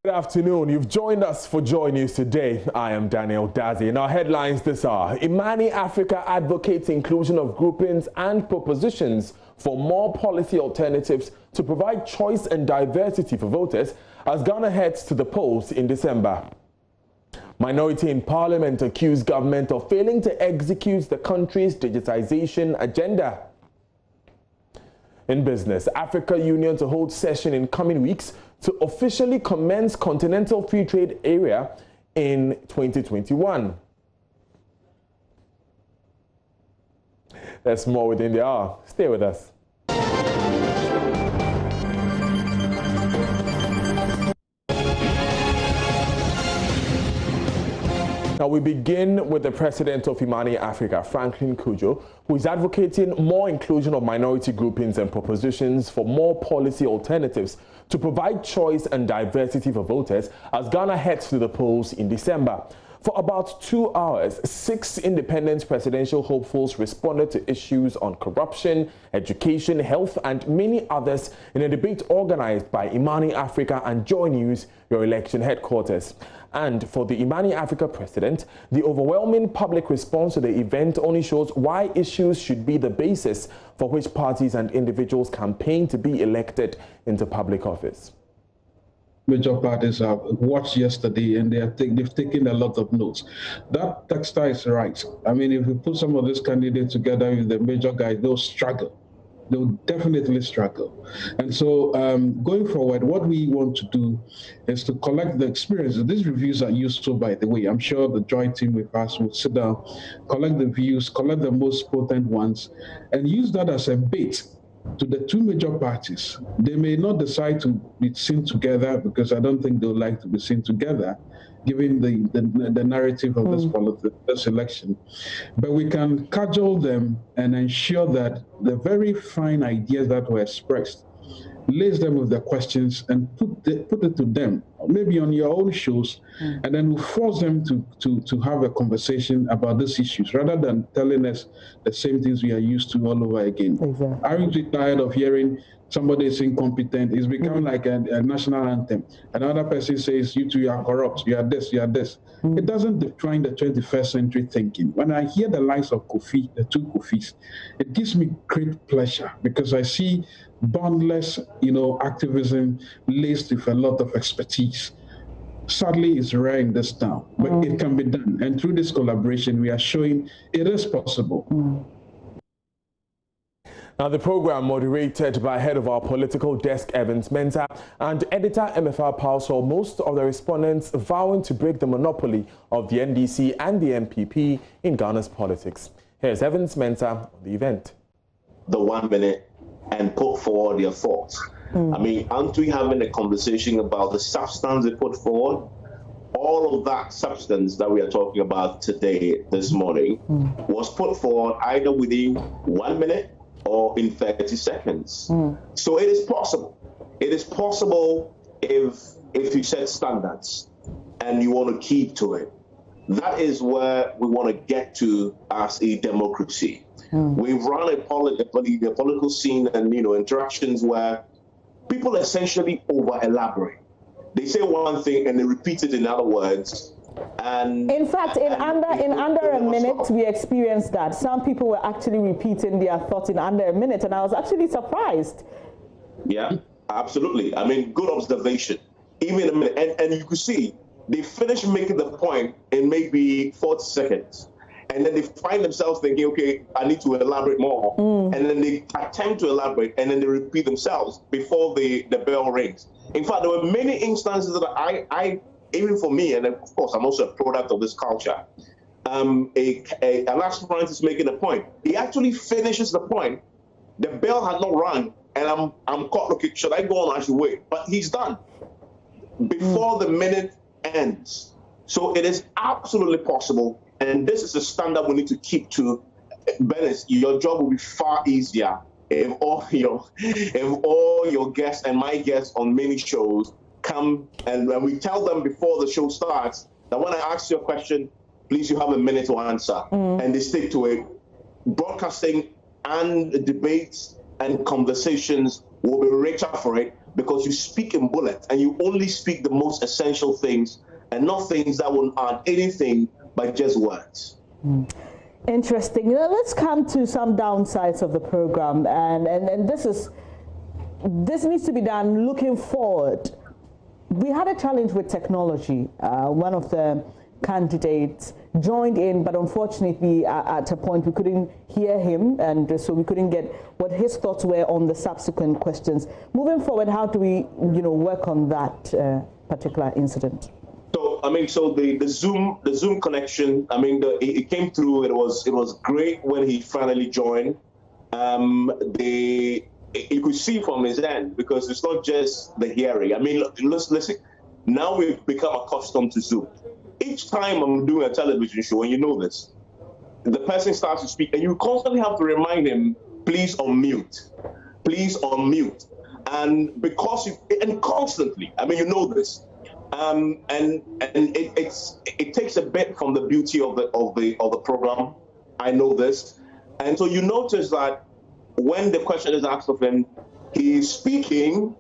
Good afternoon. You've joined us for Joy News today. I am Daniel Dazi. In our headlines this hour, Imani Africa advocates inclusion of groupings and propositions for more policy alternatives to provide choice and diversity for voters as Ghana heads to the polls in December. Minority in Parliament accuse government of failing to execute the country's digitization agenda. In business, Africa Union to hold session in coming weeks to officially commence Continental Free Trade Area in 2021. There's more within the hour. Stay with us. Now we begin with the president of Imani Africa, Franklin Kujo, who is advocating more inclusion of minority groupings and propositions for more policy alternatives to provide choice and diversity for voters as Ghana heads to the polls in December. For about 2 hours, 6 independent presidential hopefuls responded to issues on corruption, education, health, and many others in a debate organized by Imani Africa and Joy News, your election headquarters. And for the Imani Africa president, the overwhelming public response to the event only shows why issues should be the basis for which parties and individuals campaign to be elected into public office. Major parties have watched yesterday and they've taken a lot of notes. That texture is right. I mean, if we put some of these candidates together with the major guys, they'll struggle. They'll definitely struggle. And so going forward, what we want to do is to collect the experiences. These reviews are useful, by the way. I'm sure the Joy team with us will sit down, collect the views, collect the most potent ones, and use that as a bait to the two major parties. They may not decide to be seen together because I don't think they'll like to be seen together, given the narrative of this election. But we can cajole them and ensure that the very fine ideas that were expressed, lace them with the questions and put it to them, maybe on your own shows, and then we'll force them to have a conversation about these issues rather than telling us the same things we are used to all over again. Exactly. Aren't we tired of hearing somebody is incompetent? It's become like a national anthem. Another person says, you two are corrupt, you are this, you are this. It doesn't define the 21st century thinking. When I hear the likes of Kofi, the two Kofis, it gives me great pleasure because I see boundless, activism laced with a lot of expertise. Sadly, it's rare in this town, but it can be done. And through this collaboration, we are showing it is possible. Now, the program, moderated by head of our political desk, Evans Mensah, and editor MFR Powell, saw most of the respondents vowing to break the monopoly of the NDC and the MPP in Ghana's politics. Here's Evans Mensah on the event. The 1 minute and put forward their thoughts. I mean, aren't we having a conversation about the substance they put forward? All of that substance that we are talking about today, this morning, was put forward either within 1 minute or in 30 seconds. So it is possible. It is possible if you set standards and you want to keep to it. That is where we want to get to as a democracy. We've run a political scene and interactions where people essentially over-elaborate. They say one thing and they repeat it in other words. And in fact, in under a minute, we experienced that. Some people were actually repeating their thoughts in under a minute, and I was actually surprised. Yeah, absolutely. I mean, good observation. Even a minute, and you could see they finish making the point in maybe 40 seconds. And then they find themselves thinking, okay, I need to elaborate more. And then they attempt to elaborate, and then they repeat themselves before the bell rings. In fact, there were many instances that I even for me, and of course, I'm also a product of this culture, an aspirant is making a point. He actually finishes the point. The bell had not rung, and I'm caught, okay, should I go on or I should wait? But he's done before the minute ends. So it is absolutely possible. And this is a standard we need to keep to. Dennis, your job will be far easier if all your guests and my guests on many shows come and when we tell them before the show starts that when I ask you a question, please you have a minute to answer, and they stick to it. Broadcasting and debates and conversations will be richer for it because you speak in bullets and you only speak the most essential things and not things that will add anything but just words. Interesting. Let's come to some downsides of the program, and this needs to be done looking forward. We had a challenge with technology. One of the candidates joined in, but unfortunately at a point we couldn't hear him, and so we couldn't get what his thoughts were on the subsequent questions. Moving forward, how do we work on that particular incident? So the Zoom connection, it came through. It was great when he finally joined. You could see from his end, because it's not just the hearing. Listen. Now we've become accustomed to Zoom. Each time I'm doing a television show, and you know this, the person starts to speak, and you constantly have to remind him, please unmute, and constantly. You know this. And it takes a bit from the beauty of the program. I know this, and so you notice that when the question is asked of him, he is speaking,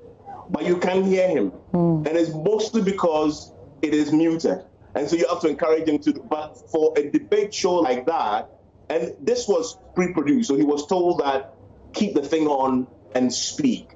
but you can't hear him, and it's mostly because it is muted, and so you have to encourage him to. But for a debate show like that, and this was pre-produced, so he was told that keep the thing on and speak.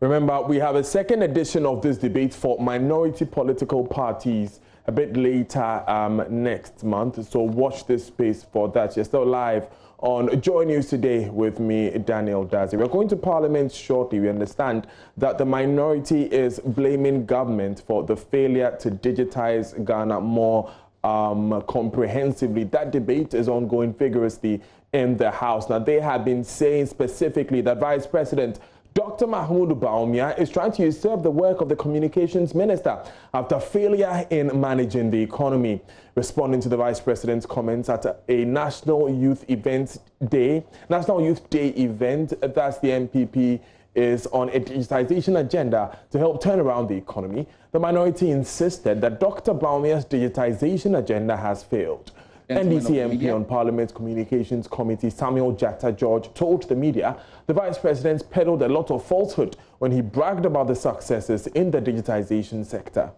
Remember, we have a second edition of this debate for minority political parties a bit later next month. So watch this space for that. You're still live on Joy News Today with me, Daniel Dazi. We're going to Parliament shortly. We understand that the minority is blaming government for the failure to digitize Ghana more comprehensively. That debate is ongoing vigorously in the House. Now, they have been saying specifically that Vice President Dr. Mahmoud Bawumia is trying to usurp the work of the communications minister after failure in managing the economy. Responding to the vice president's comments at a National Youth Day event, that's the MPP is on a digitization agenda to help turn around the economy. The minority insisted that Dr. Bawumia's digitization agenda has failed. NDC MP on Parliament's Communications Committee Samuel Jatta George told the media the vice president peddled a lot of falsehood when he bragged about the successes in the digitization sector.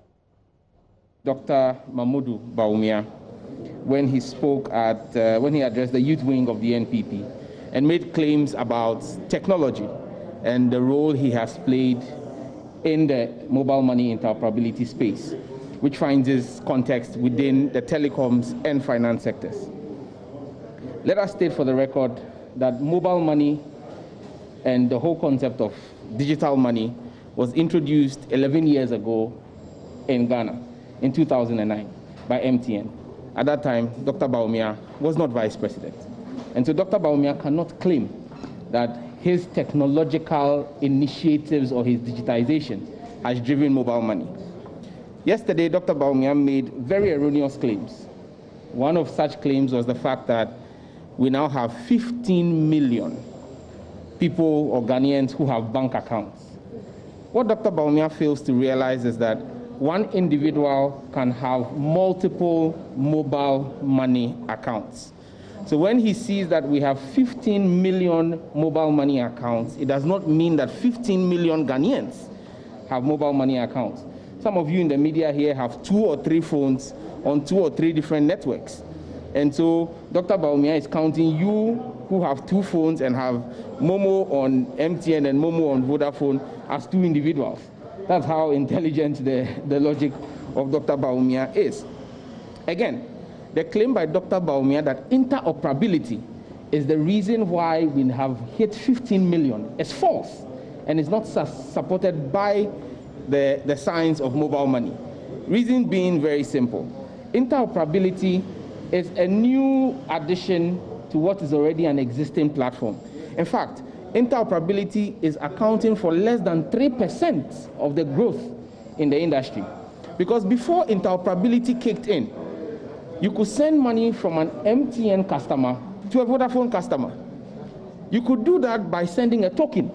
Dr. Mahmoud Bawumia, when he spoke when he addressed the youth wing of the NPP and made claims about technology and the role he has played in the mobile money interoperability space, which finds its context within the telecoms and finance sectors. Let us state for the record that mobile money and the whole concept of digital money was introduced 11 years ago in Ghana in 2009 by MTN. At that time, Dr. Bawumia was not vice president. And so Dr. Bawumia cannot claim that his technological initiatives or his digitization has driven mobile money. Yesterday, Dr. Bawumia made very erroneous claims. One of such claims was the fact that we now have 15 million people or Ghanaians who have bank accounts. What Dr. Bawumia fails to realize is that one individual can have multiple mobile money accounts. So when he sees that we have 15 million mobile money accounts, it does not mean that 15 million Ghanaians have mobile money accounts. Some of you in the media here have 2 or 3 phones on 2 or 3 different networks. And so Dr. Bawumia is counting you who have 2 phones and have Momo on MTN and Momo on Vodafone as 2 individuals. That's how intelligent the logic of Dr. Bawumia is. Again, the claim by Dr. Bawumia that interoperability is the reason why we have hit 15 million is false and is not supported by the science of mobile money. Reason being very simple. Interoperability is a new addition to what is already an existing platform. In fact, interoperability is accounting for less than 3% of the growth in the industry. Because before interoperability kicked in, you could send money from an MTN customer to a Vodafone customer. You could do that by sending a token.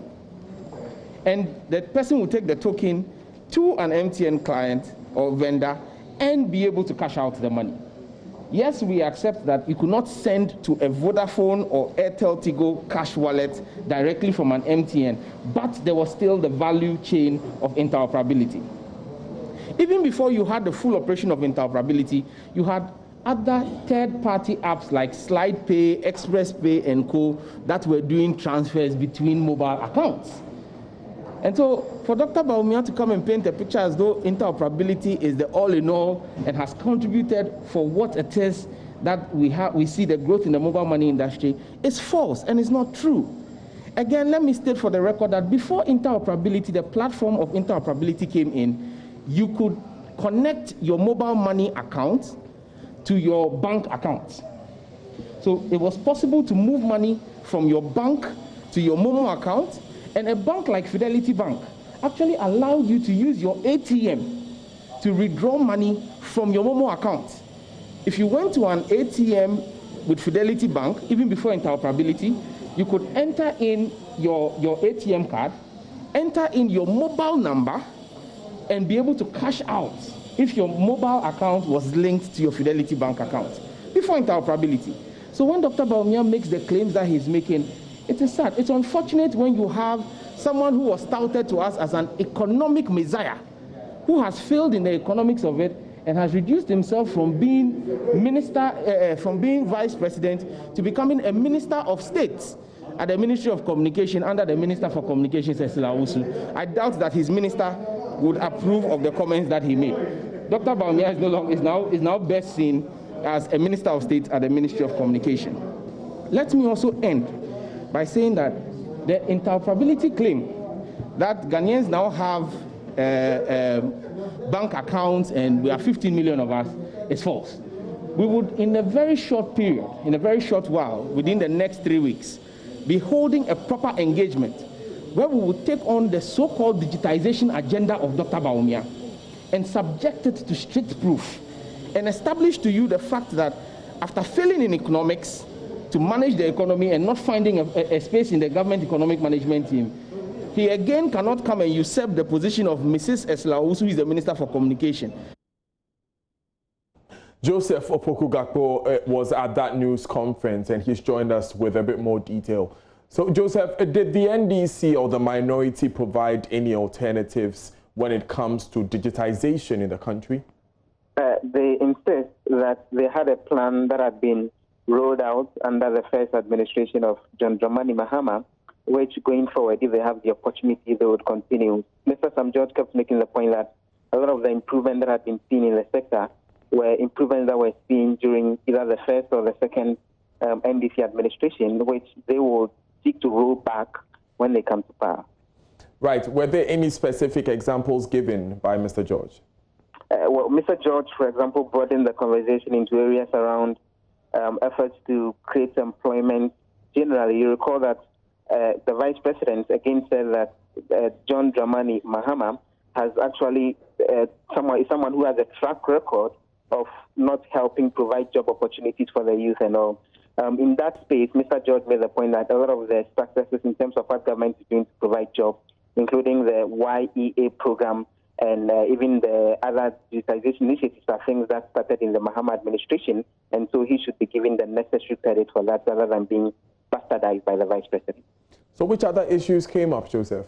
And the person will take the token to an MTN client or vendor and be able to cash out the money. Yes, we accept that you could not send to a Vodafone or Airtel Tigo cash wallet directly from an MTN, but there was still the value chain of interoperability. Even before you had the full operation of interoperability, you had other third-party apps like SlidePay, ExpressPay, and Co. that were doing transfers between mobile accounts. And so for Dr. Bawumia to come and paint a picture as though interoperability is the all-in-all and has contributed for what it is that we see the growth in the mobile money industry is false and is not true. Again, let me state for the record that before interoperability, the platform of interoperability came in, you could connect your mobile money account to your bank account. So it was possible to move money from your bank to your Momo account, and a bank like Fidelity Bank actually allowed you to use your ATM to withdraw money from your Momo account. If you went to an ATM with Fidelity Bank, even before interoperability, you could enter in your ATM card, enter in your mobile number, and be able to cash out if your mobile account was linked to your Fidelity Bank account before interoperability. So when Dr. Bawumia makes the claims that he's making, it is sad. It's unfortunate when you have someone who was touted to us as an economic messiah, who has failed in the economics of it and has reduced himself from being from being vice president to becoming a minister of state at the Ministry of Communication under the Minister for Communications, Cecilia Owusu. I doubt that his minister would approve of the comments that he made. Dr. Bawumia is now best seen as a minister of state at the Ministry of Communication. Let me also end by saying that the interoperability claim that Ghanaians now have bank accounts and we are 15 million of us is false. We would, in a very short period, in a very short while, within the next 3 weeks, be holding a proper engagement where we would take on the so-called digitization agenda of Dr. Bawumia and subject it to strict proof and establish to you the fact that after failing in economics to manage the economy and not finding a space in the government economic management team, he again cannot come and usurp the position of Mrs. Esla Owusu, who is the Minister for Communication. Joseph Opoku-Gakpo was at that news conference and he's joined us with a bit more detail. So, Joseph, did the NDC or the minority provide any alternatives when it comes to digitization in the country? They insist that they had a plan that had been rolled out under the first administration of John Dramani Mahama, which going forward, if they have the opportunity, they would continue. Mr. Sam George kept making the point that a lot of the improvements that had been seen in the sector were improvements that were seen during either the first or the second NDC administration, which they will seek to roll back when they come to power. Right. Were there any specific examples given by Mr. George? Well, Mr. George, for example, brought in the conversation into areas around efforts to create employment generally. You recall that the vice president again said that John Dramani Mahama has actually someone who has a track record of not helping provide job opportunities for the youth and all. In that space, Mr. George made the point that a lot of the successes in terms of what government is doing to provide jobs, including the YEA program and even the other digitization initiatives, are things that started in the Mahama administration, and so he should be given the necessary credit for that rather than being bastardized by the vice president. So which other issues came up, Joseph?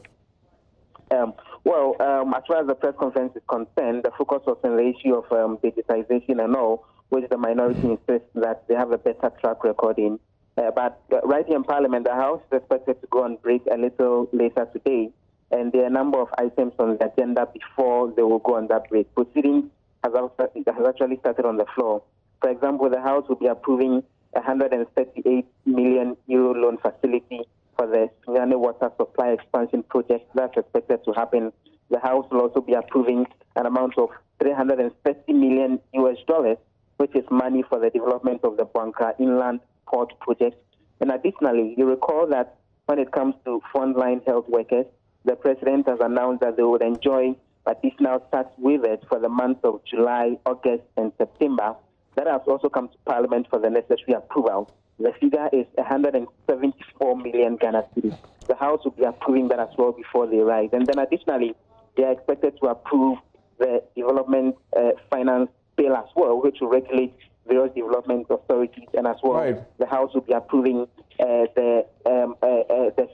As far as the press conference is concerned, the focus was on the issue of digitization and all, which the minority insists that they have a better track record in. But right here in Parliament, the House is expected to go on break a little later today, and there are a number of items on the agenda before they will go on that break. Proceedings has actually started on the floor. For example, the House will be approving a 138 million euro loan facility for the Sunyani water supply expansion project that's expected to happen. The House will also be approving an amount of $330 million, which is money for the development of the Buankra Inland Port project. And additionally, you recall that when it comes to frontline health workers, the president has announced that they would enjoy additional tax waivers for the months of July, August, and September. That has also come to Parliament for the necessary approval. The figure is 174 million Ghana cedis. The House will be approving that as well before they rise. And then additionally, they are expected to approve the development finance bill as well, which will regulate various development authorities, and as well, the House will be approving the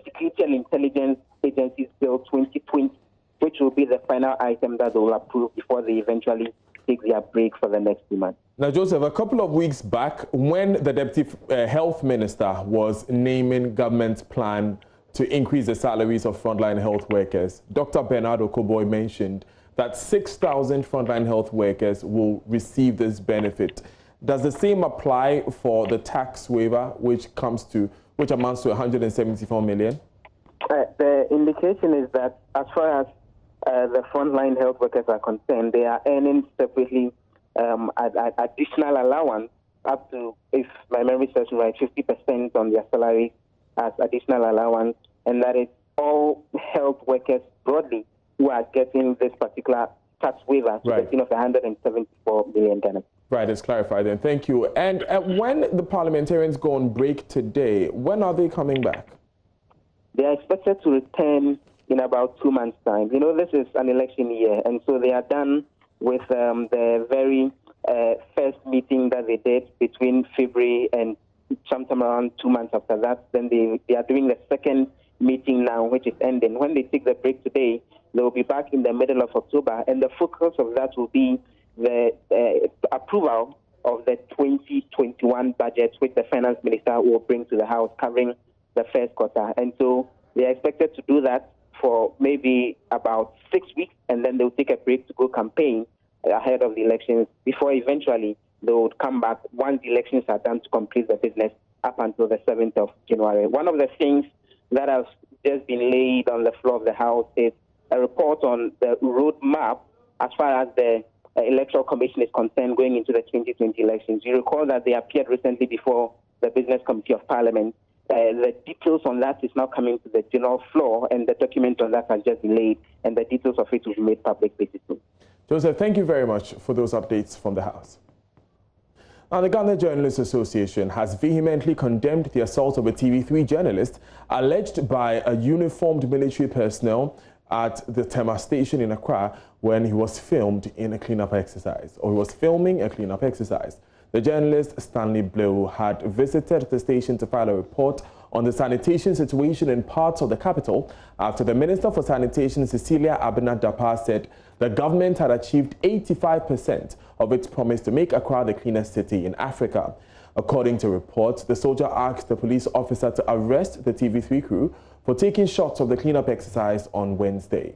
Security and Intelligence Agencies Bill 2020, which will be the final item that they will approve before they eventually take their break for the next 2 months. Now, Joseph, a couple of weeks back, when the Deputy Health Minister was naming government's plan to increase the salaries of frontline health workers, Dr. Bernard Okoboy mentioned that 6,000 frontline health workers will receive this benefit. Does the same apply for the tax waiver, which amounts to 174 million? The indication is that as far as the frontline health workers are concerned, they are earning separately additional allowance up to, if my memory serves me right, 50% on their salary as additional allowance, and that is all health workers broadly who are getting this particular tax waiver to the tune of 174 million Ghana. Right, it's clarified then. Thank you. And when the parliamentarians go on break today, when are they coming back? They are expected to return in about 2 months' time. You know, this is an election year, and so they are done with the very first meeting that they did between February and sometime around 2 months after that. Then they are doing the second meeting now, which is ending. When they take the break today, they will be back in the middle of October, and the focus of that will be the approval of the 2021 budget, which the finance minister will bring to the House, covering the first quarter. And so they are expected to do that for maybe about 6 weeks, and then they'll take a break to go campaign ahead of the elections before eventually they would come back once the elections are done to complete the business up until the 7th of January. One of the things that has just been laid on the floor of the House is a report on the roadmap as far as the Electoral Commission is concerned going into the 2020 elections. You recall that they appeared recently before the Business Committee of Parliament. The details on that is now coming to the general floor, and the document on that has just been laid, and the details of it will be made public very soon. Joseph, thank you very much for those updates from the House. Now, the Ghana Journalists Association has vehemently condemned the assault of a TV3 journalist alleged by a uniformed military personnel at the Tema station in Accra when he was filmed in a cleanup exercise, or he was filming a cleanup exercise. The journalist Stanley Blow had visited the station to file a report on the sanitation situation in parts of the capital after the Minister for Sanitation, Cecilia Abena-Dapar, said the government had achieved 85% of its promise to make Accra the cleanest city in Africa. According to reports, the soldier asked the police officer to arrest the TV3 crew for taking shots of the cleanup exercise on Wednesday.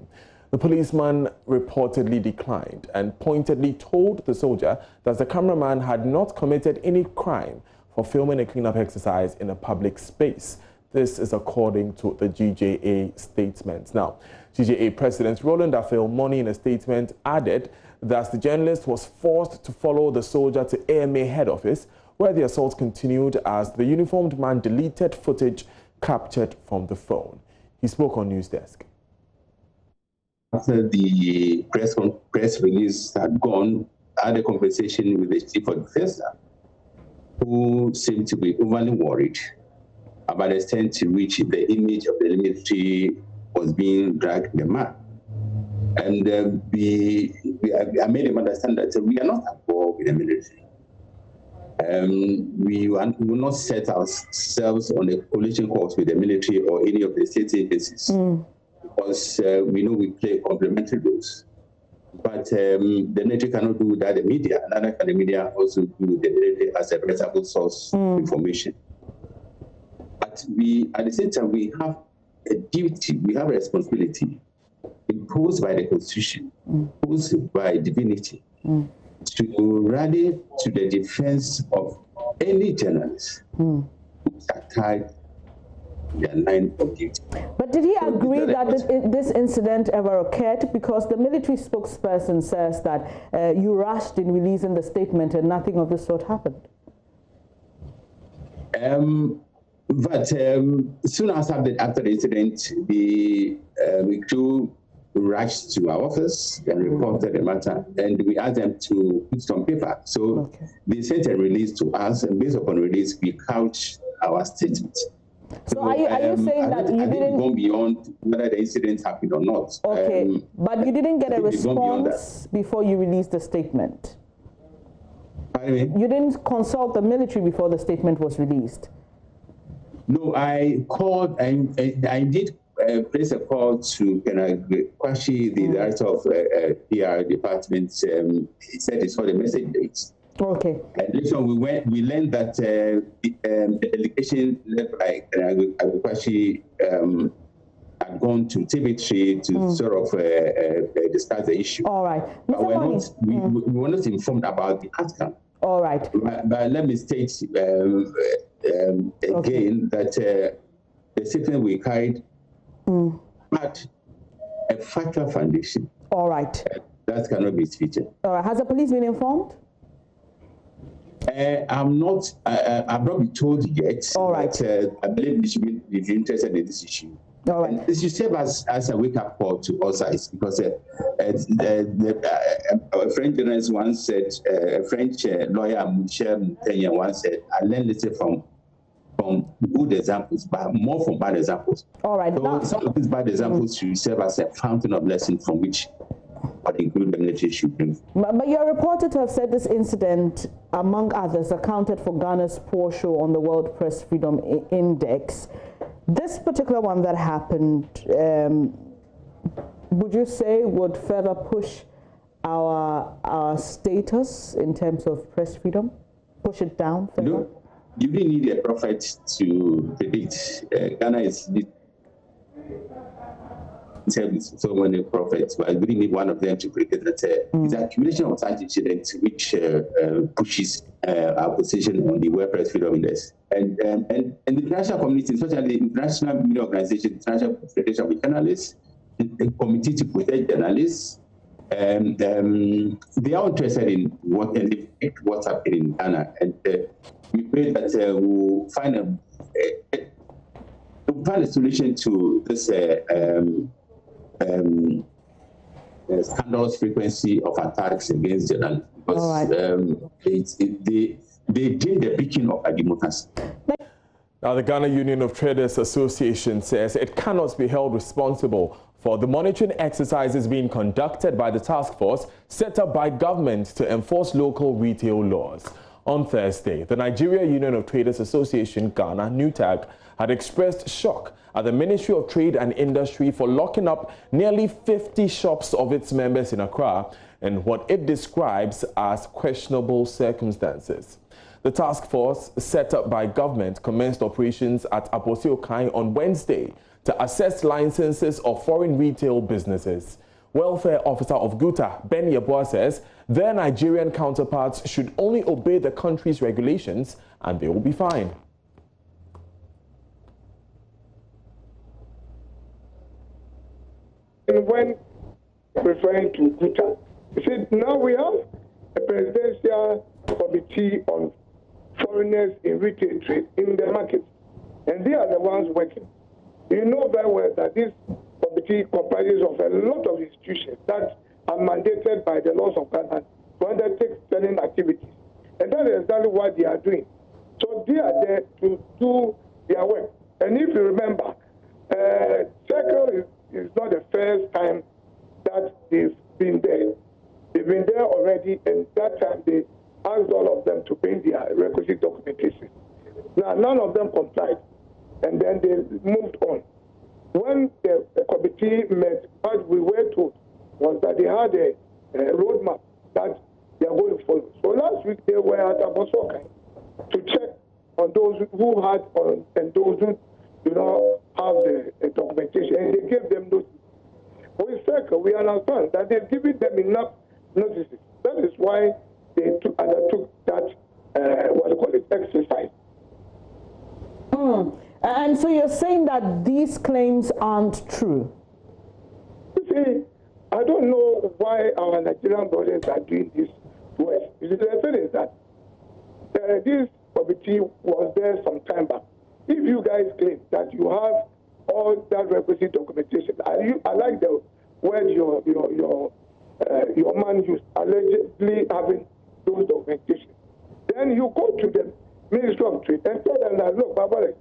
The policeman reportedly declined and pointedly told the soldier that the cameraman had not committed any crime for filming a cleanup exercise in a public space. This is according to the GJA statement. Now, GJA President Roland Afil-Moni, in a statement, added that the journalist was forced to follow the soldier to AMA head office, where the assault continued as the uniformed man deleted footage captured from the phone. He spoke on News Desk. After the press release had gone, I had a conversation with the chief of defense, who seemed to be overly worried about the extent to which the image of the military was being dragged in the mud. And I made him understand that we are not involved in the military. We will not set ourselves on a collision course with the military or any of the state agencies, because we know we play complementary roles. But the military cannot do without the media, and neither can the media also do the military as a reliable source of information. But at the same time, we have a duty, we have a responsibility imposed by the Constitution, imposed by divinity, to rally to the defense of any journalist who is attacked their line of duty. But did he agree that this incident ever occurred? Because the military spokesperson says that you rushed in releasing the statement and nothing of this sort happened. But soon after the incident, the crew rushed to our office and reported the matter, and we asked them to put some paper. So they sent a release to us, and based upon release, we couched our statement. So are you saying that you didn't go beyond whether the incident happened or not? Okay, but you didn't get a response before you released the statement? You didn't consult the military before the statement was released? No, I called, I did place a call to Kwashi, the director of PR department. He said he saw the message dates. Okay. And later on, we learned that the delegation led by Kwashi had gone to TV3 to sort of discuss the issue. All right. But we were not informed about the outcome. All right. But let me state again that the statement we carried had a factual foundation. All right. That cannot be disputed. All right. Has the police been informed? I've not been told yet. All right. But, I believe you should be if you're interested in this issue. All right. And this should serve as a wake-up call to all sides, because a French journalist once said, a French lawyer, Michel Montaigne, once said, I learned little from good examples, but more from bad examples. All right. So some of these bad examples should serve as a fountain of lesson from which what include the military should bring. But you're reported to have said this incident, among others, accounted for Ghana's poor show on the World Press Freedom Index. This particular one that happened, would you say would further push our status in terms of press freedom? Push it down further? You really need a prophet to predict. Ghana is so many prophets, but I really need one of them to predict that it's the accumulation of such incidents which pushes our position on the World Press Freedom Index. And the international community, especially the international media organization, International Federation of Journalists, the Committee to Protect Journalists, they are interested in what's happening in Ghana. And we pray that we'll find a solution to this scandalous frequency of attacks against journalists, because they dream the beacon of a democracy. Now, the Ghana Union of Traders Association says it cannot be held responsible for the monitoring exercises being conducted by the task force set up by government to enforce local retail laws. On Thursday, the Nigeria Union of Traders Association, Ghana, NUTAG, had expressed shock at the Ministry of Trade and Industry for locking up nearly 50 shops of its members in Accra in what it describes as questionable circumstances. The task force set up by government commenced operations at Aposio-Kai on Wednesday to assess licenses of foreign retail businesses. Welfare Officer of GUTA, Ben Yeboah, says their Nigerian counterparts should only obey the country's regulations and they will be fine. And when referring to GUTA, he said, now we have a presidential committee on foreigners in retail trade in the market, and they are the ones working. You know very well that this committee comprises of a lot of institutions that are mandated by the laws of Ghana to undertake certain activities. And that is exactly what they are doing. So they are there to do their work. And if you remember, Circle is not the first time that they've been there. They've been there already, and that time they asked all of them to bring their requisite documentation. Now, none of them complied, and then they moved on. When the committee met, what we were told was that they had a roadmap that they are going to follow. So last week they were at Aposio-Kai to check on those who had and those who do not have the documentation, and they gave them notice. With Circle, we understand that they've given them enough notices. That is why they undertook that, exercise. And so you're saying that these claims aren't true? You see, I don't know why our Nigerian brothers are doing this to us. The thing is that this committee was there some time back. If you guys claim that you have all that requisite documentation, I like the word your man used, allegedly having those documentation. Then you go to the Ministry of Trade and tell them that, look, Barbara,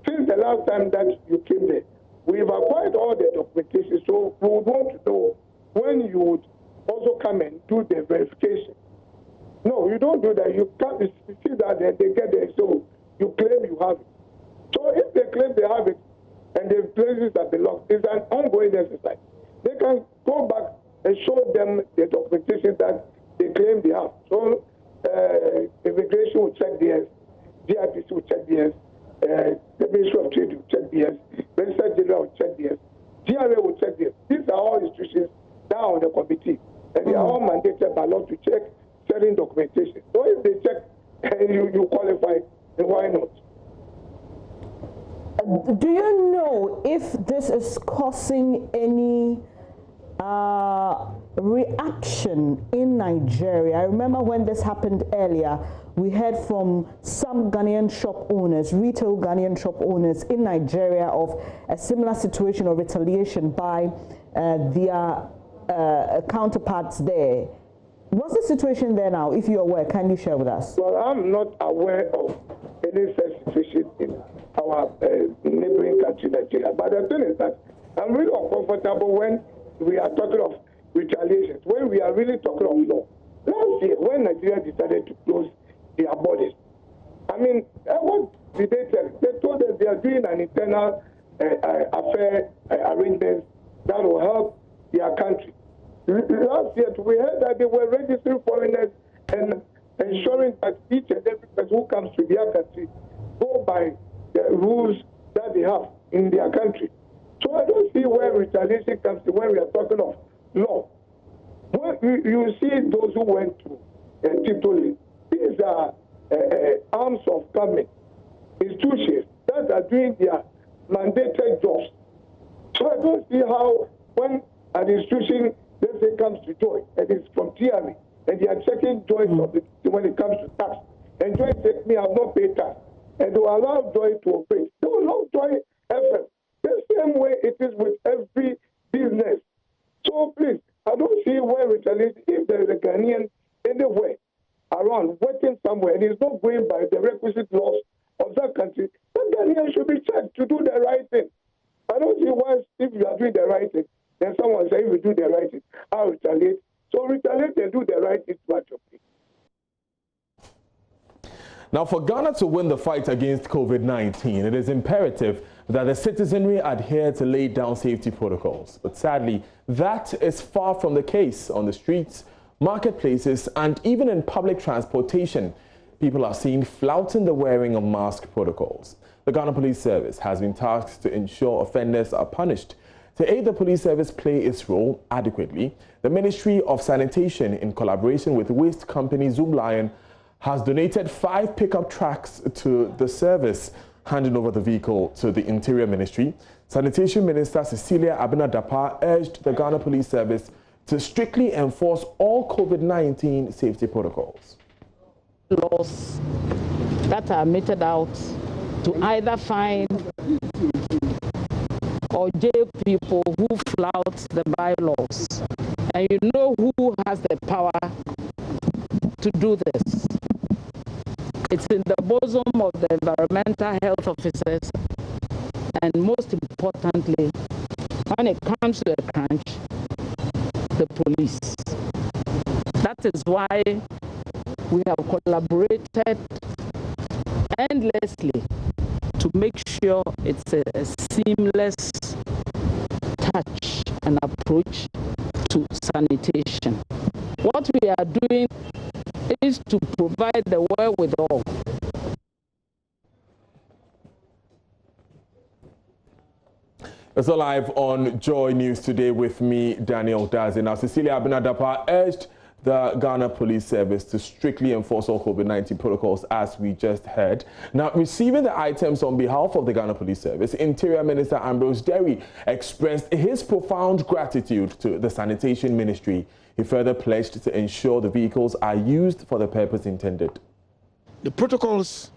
since the last time that you came there, we've acquired all the documentation, so we would want to know when you would also come and do the verification. No, you don't do that. You can't see that they get there, so you claim you have it. So if they claim they have it and the places that belong, it's an ongoing exercise. They can go back and show them the documentation that they claim they have. So immigration will check theirs, DIPC will check theirs, the Ministry of Trade will check theirs, Minister General will check theirs, GRA will check theirs. These are all institutions that are on the committee, and they are all mandated by law to check certain documentation. So if they check and you qualify, then why not? Do you know if this is causing any reaction in Nigeria? I remember when this happened earlier, we heard from some Ghanaian shop owners, retail Ghanaian shop owners in Nigeria, of a similar situation of retaliation by their counterparts there. What's the situation there now? If you're aware, kindly share with us. Well, I'm not aware of any such situation in our neighboring country, Nigeria. But the thing is that I'm really uncomfortable when we are talking of retaliations, when we are really talking of law. Last year, when Nigeria decided to close their borders, I mean, what did they tell? They told us they are doing an internal affair arrangement that will help their country. Last year, we heard that they were registering foreigners and ensuring that each and every person who comes to their country go by the rules that they have in their country. So I don't see where retaliation comes in when we are talking of law. When you see those who went to Tripoli, these are arms of government, institutions that are doing their mandated jobs. So I don't see how when an institution, let's say, comes to join, and it's from TRA, and they are checking joys of it when it comes to tax, and joy says, me, I have not paid tax, and they will allow joy to operate. They will allow joy FM. The same way it is with every business. So please, I don't see where retaliation, if there is a Ghanaian anywhere around working somewhere and is not going by the requisite laws of that country, that Ghanaian should be checked to do the right thing. I don't see why, if you are doing the right thing, then someone say, if you do the right thing, I'll retaliate. So retaliate and do the right thing to your people. Now, for Ghana to win the fight against COVID-19, it is imperative that the citizenry adhere to laid down safety protocols. But sadly, that is far from the case on the streets, marketplaces, and even in public transportation. People are seen flouting the wearing of mask protocols. The Ghana Police Service has been tasked to ensure offenders are punished. To aid the police service play its role adequately, the Ministry of Sanitation, in collaboration with waste company Zoomlion, has donated 5 pickup trucks to the service, handing over the vehicle to the Interior Ministry. Sanitation Minister Cecilia Abena-Dapaah urged the Ghana Police Service to strictly enforce all COVID-19 safety protocols. Laws that are meted out to either fine or jail people who flout the bylaws. And you know who has the power to do this. It's in the bosom of the environmental health officers, and most importantly, when it comes to the crunch, the police. That is why we have collaborated endlessly to make sure it's a seamless touch and approach to sanitation. What we are doing is to provide the wherewithal. It's live on Joy News today with me, Daniel Dazi. Now, Cecilia Abena-Dapaah urged the Ghana Police Service to strictly enforce all COVID-19 protocols, as we just heard. Now, receiving the items on behalf of the Ghana Police Service, Interior Minister Ambrose Derry expressed his profound gratitude to the Sanitation Ministry. He further pledged to ensure the vehicles are used for the purpose intended. The protocols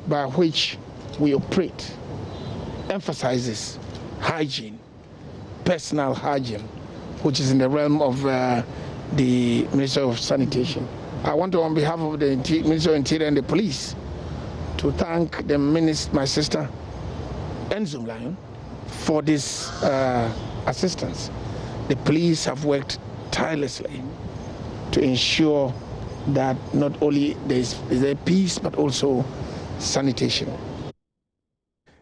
by which we operate emphasizes hygiene, personal hygiene, which is in the realm of the Ministry of Sanitation. I want to, on behalf of the Ministry of Interior and the police, to thank the minister, my sister, and Zoomlion for this assistance. The police have worked tirelessly to ensure that not only is there peace, but also sanitation.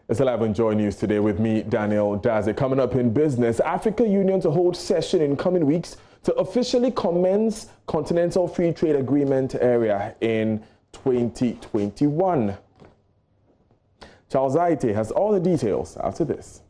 It's Alive on Joy News today with me, Daniel Daze. Coming up in business, Africa Union to hold session in coming weeks to officially commence Continental Free Trade Agreement area in 2021. Charles Aite has all the details after this.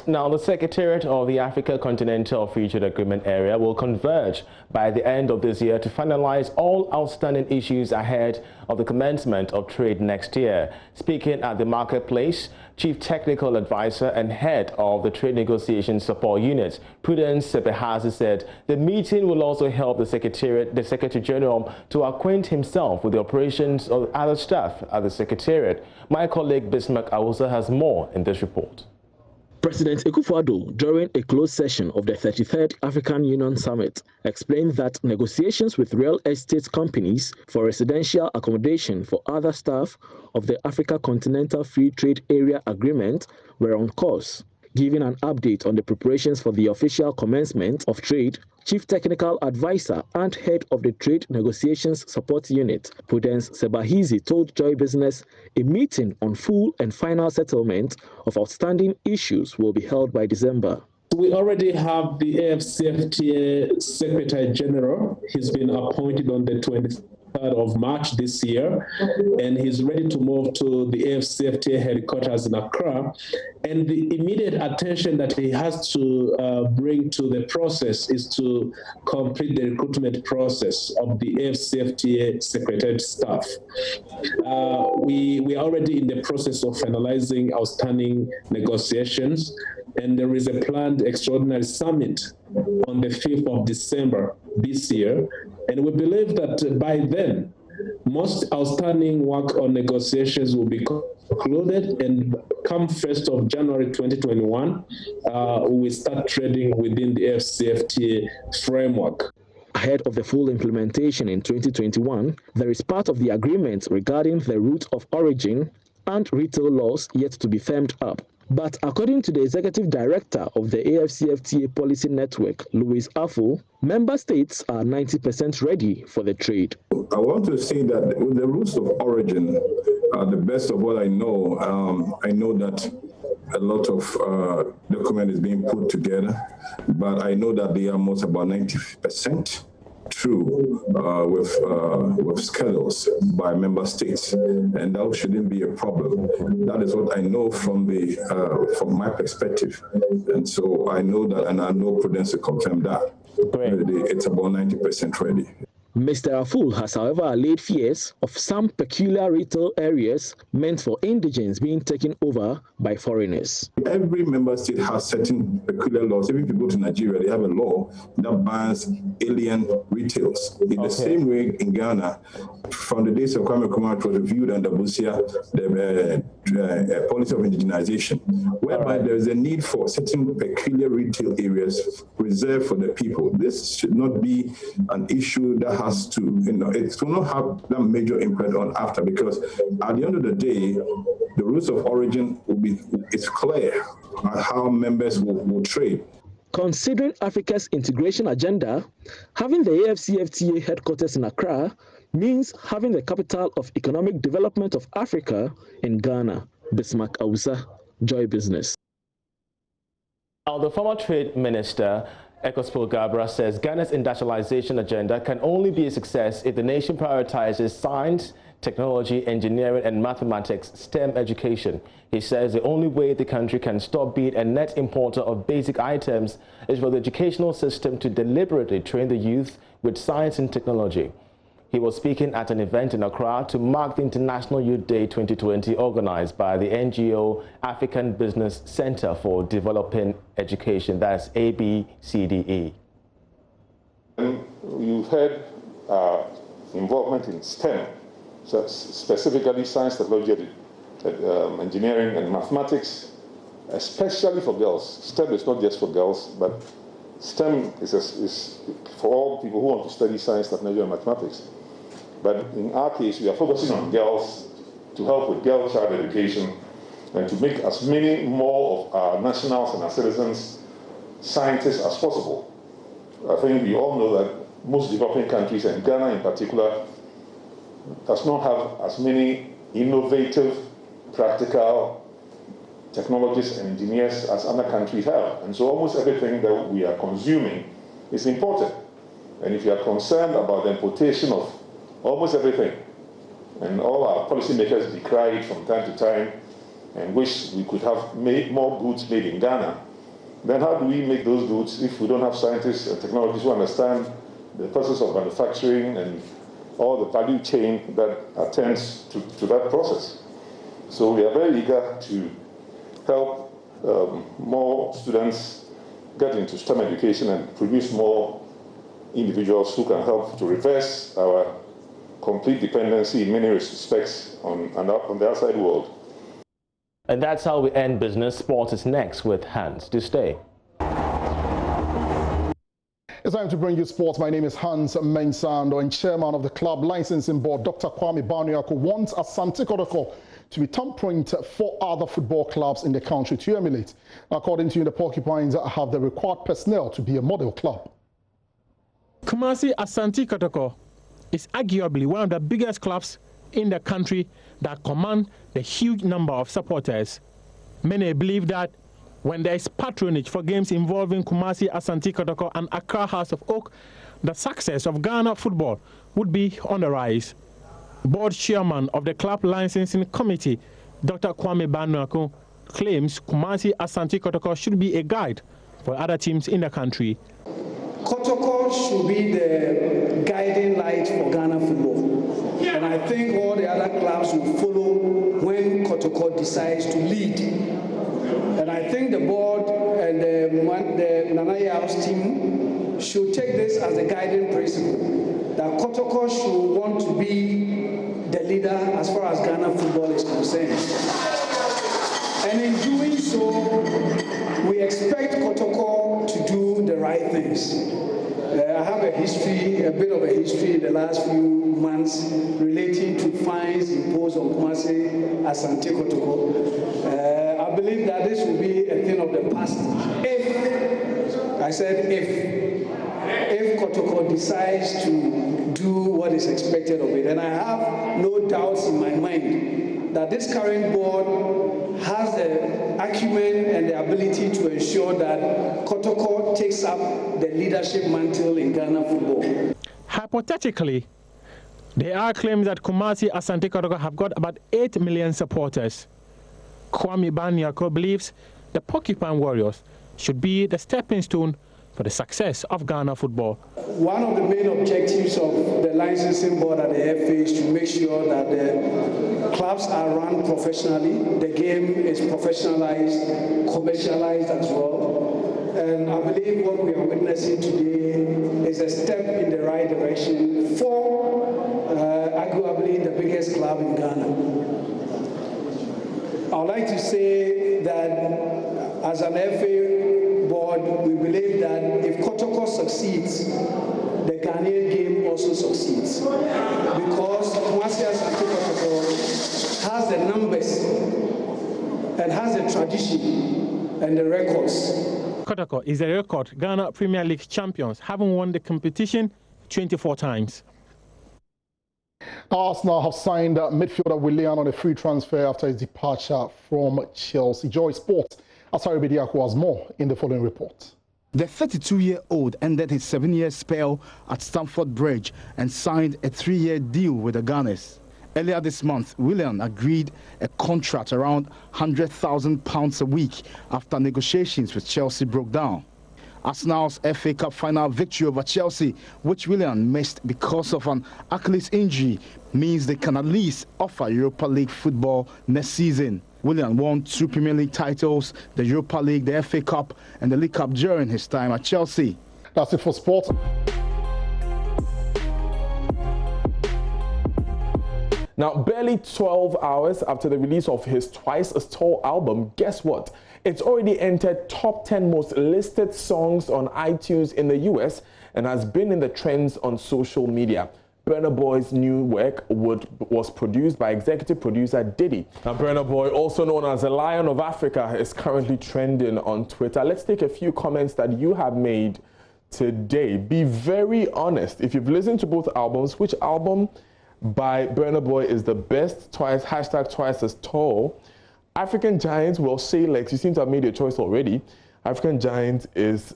Now, the Secretariat of the Africa Continental Free Trade Agreement area will converge by the end of this year to finalize all outstanding issues ahead of the commencement of trade next year. Speaking at the marketplace, Chief Technical Advisor and Head of the Trade Negotiation Support Unit, Prudence Sepehazi, said the meeting will also help the Secretary General to acquaint himself with the operations of other staff at the Secretariat. My colleague Bismarck Awusa has more in this report. President Akufo-Addo, during a closed session of the 33rd African Union Summit, explained that negotiations with real estate companies for residential accommodation for other staff of the Africa Continental Free Trade Area Agreement were on course. Giving an update on the preparations for the official commencement of trade, Chief Technical Advisor and Head of the Trade Negotiations Support Unit, Prudence Sepehazi, told Joy Business a meeting on full and final settlement of outstanding issues will be held by December. We already have the AFCFTA Secretary General. He's been appointed on the 23rd of March this year, and he's ready to move to the AFCFTA headquarters in Accra. And the immediate attention that he has to bring to the process is to complete the recruitment process of the AFCFTA Secretariat staff. We are already in the process of finalizing outstanding negotiations, and there is a planned extraordinary summit on the 5th of December this year. And we believe that by then, most outstanding work on negotiations will be concluded, and come 1st of January 2021, we start trading within the FCFTA framework. Ahead of the full implementation in 2021, there is part of the agreement regarding the route of origin and retail laws yet to be firmed up. But according to the Executive Director of the AFCFTA Policy Network, Louis Afo, member states are 90% ready for the trade. I want to say that with the rules of origin, the best of what I know that a lot of document is being put together, but I know that they are most about 90% true with schedules by member states, and that shouldn't be a problem. That is what I know from my perspective, and so I know that, and I know Prudence to confirm that. It's about 90% ready. Mr. Aful has, however, allayed fears of some peculiar retail areas meant for indigents being taken over by foreigners. Every member state has certain peculiar laws. Even if you go to Nigeria, they have a law that bans alien retails. In the same way in Ghana, from the days of Kwame Nkrumah, it was reviewed under Busia, the policy of indigenization, whereby there is a need for certain peculiar retail areas reserved for the people. This should not be an issue that has to, it will not have that major impact on after, because at the end of the day, the rules of origin will be, it's clear how members will trade. Considering Africa's integration agenda, having the AFCFTA headquarters in Accra means having the capital of economic development of Africa in Ghana. Bismarck Awusa, Joy Business. Now, the former trade minister, Ekospo Gabra, says Ghana's industrialization agenda can only be a success if the nation prioritizes science, technology, engineering, and mathematics STEM education. He says the only way the country can stop being a net importer of basic items is for the educational system to deliberately train the youth with science and technology. He was speaking at an event in Accra to mark the International Youth Day 2020 organized by the NGO African Business Center for Developing Education, that's ABCDE. You've heard involvement in STEM, so specifically science, technology, engineering and mathematics, especially for girls. STEM is not just for girls, but STEM is for all people who want to study science, technology and mathematics. But in our case, we are focusing on girls to help with girl child education and to make as many more of our nationals and our citizens scientists as possible. I think we all know that most developing countries, and Ghana in particular, does not have as many innovative, practical technologists and engineers as other countries have. And so almost everything that we are consuming is imported. And if you are concerned about the importation of almost everything, and all our policymakers decry it from time to time and wish we could have made more goods made in Ghana, then how do we make those goods if we don't have scientists and technologists who understand the process of manufacturing and all the value chain that attends to that process? So we are very eager to help more students get into STEM education and produce more individuals who can help to reverse our complete dependency in many respects on the outside world. And that's how we end business. Sport is next with Hans. Do stay. It's time to bring you sports. My name is Hans Mensando, and chairman of the club licensing board, Dr. Kwame Banuako, wants Asante Kotoko to be thumbprint for other football clubs in the country to emulate. According to him, the Porcupines have the required personnel to be a model club. Kumasi Asante Kotoko is arguably one of the biggest clubs in the country that command the huge number of supporters. Many believe that when there is patronage for games involving Kumasi Asante Kotoko and Accra House of Oak, the success of Ghana football would be on the rise. Board chairman of the club licensing committee, Dr. Kwame Banuako, claims Kumasi Asante Kotoko should be a guide for other teams in the country. Kotoko should be the guiding light for Ghana football. And I think all the other clubs will follow when Kotoko decides to lead. And I think the board and the Nana House team should take this as a guiding principle, that Kotoko should want to be the leader as far as Ghana football is concerned. And in doing so, we expect Kotoko to do the right things. I have a bit of a history in the last few months relating to fines imposed on Kumasi Asante Kotoko. I believe that this will be a thing of the past if Kotoko decides to do what is expected of it. And I have no doubts in my mind that this current board has the acumen and the ability to ensure that Kotoko takes up the leadership mantle in Ghana football. Hypothetically, there are claims that Kumasi Asante Kotoko have got about 8 million supporters. Kwame Banuako believes the Porcupine Warriors should be the stepping stone for the success of Ghana football. One of the main objectives of the licensing board at the FA is to make sure that the clubs are run professionally, the game is professionalized, commercialized as well. And I believe what we are witnessing today is a step in the right direction for arguably the biggest club in Ghana. I would like to say that as an FA board, we believe that if Kotoko succeeds, the Ghanaian game also succeeds. Because Kumasi Asante Kotoko has the numbers and has the tradition and the records. Kotoko is the record Ghana Premier League champions, having won the competition 24 times. Arsenal have signed midfielder Willian on a free transfer after his departure from Chelsea. Joy Sports, Asari Bediako has more in the following report. The 32-year-old ended his 7-year spell at Stamford Bridge and signed a 3-year deal with the Gunners. Earlier this month, Willian agreed a contract around £100,000 a week after negotiations with Chelsea broke down. Arsenal's FA Cup final victory over Chelsea, which Willian missed because of an Achilles injury, means they can at least offer Europa League football next season. Willian won 2 Premier League titles, the Europa League, the FA Cup and the League Cup during his time at Chelsea. That's it for sport. Now, barely 12 hours after the release of his Twice as Tall album, guess what? It's already entered top 10 most listed songs on iTunes in the US and has been in the trends on social media. Burna Boy's new work was produced by executive producer Diddy. Now, Burna Boy, also known as the Lion of Africa, is currently trending on Twitter. Let's take a few comments that you have made today. Be very honest. If you've listened to both albums, which album by Burna Boy is the best? Hashtag twice as tall. African Giant, well, say Lex, you seem to have made your choice already. African Giant is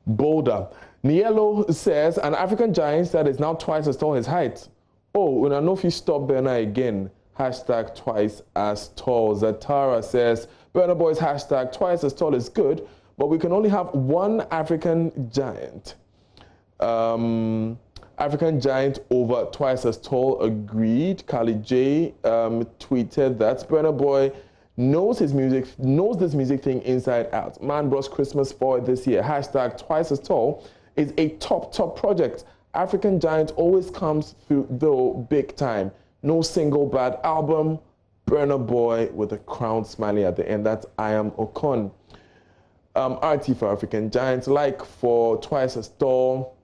bolder. Nielo says, an African giant that is now twice as tall his height. Oh, when I know if you stop Burna again, hashtag twice as tall. Zatara says, Burna Boy's hashtag twice as tall is good, but we can only have one African giant. African giant over twice as tall, agreed. Kali J tweeted that Burna Boy knows this music thing inside out. Man brought Christmas for this year. Hashtag twice as tall is a top project. African Giant always comes through though big time. No single bad album. Burna Boy with a crown smiley at the end. That's I Am Okon. RT for African Giants. Like for twice as tall.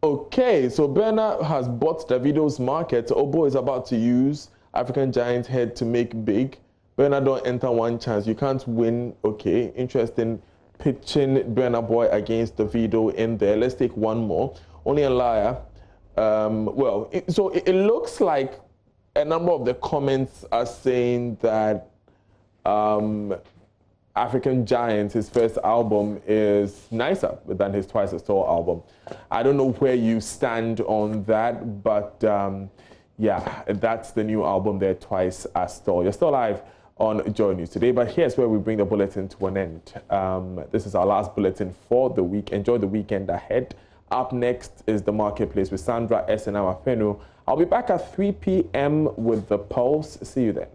Okay, so Burna has bought Davido's market. Obo is about to use African Giant head to make big. Burna don't enter one chance. You can't win. Okay, interesting. Pitching Burna Boy against Davido in there. Let's take one more. Only a liar. It looks like a number of the comments are saying that African Giant, his first album, is nicer than his twice as tall album. I don't know where you stand on that, but yeah, that's the new album there, Twice as Tall. You're still live on Joy News today, but here's where we bring the bulletin to an end. This is our last bulletin for the week. Enjoy the weekend ahead. Up next is the Marketplace with Sandra S. and Amafenu. I'll be back at 3 p.m. with The Pulse. See you then.